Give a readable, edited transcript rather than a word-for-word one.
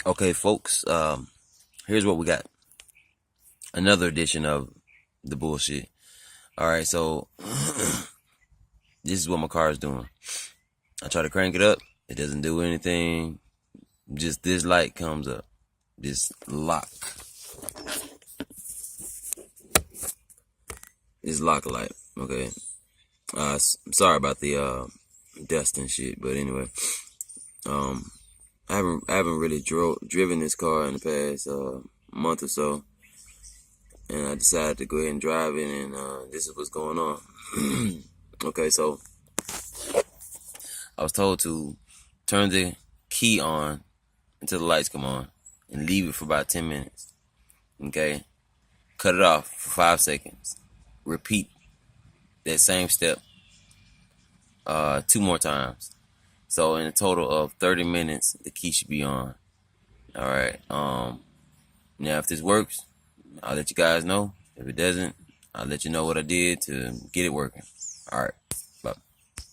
Okay, folks, here's what we got. Another edition of the bullshit. Alright, so this is what my car is doing. I try to crank it up. It doesn't do anything. Just this light comes up. This lock. This lock light. Okay. Sorry about the dust and shit, but anyway. I haven't really driven this car in the past month or so. And I decided to go ahead and drive it, and this is what's going on. Okay, so I was told to turn the key on until the lights come on and leave it for about 10 minutes. Okay? Cut it off for 5 seconds. Repeat that same step 2 more times. So in a total of 30 minutes, the key should be on. Alright. Now if this works, I'll let you guys know. If it doesn't, I'll let you know what I did to get it working. Alright.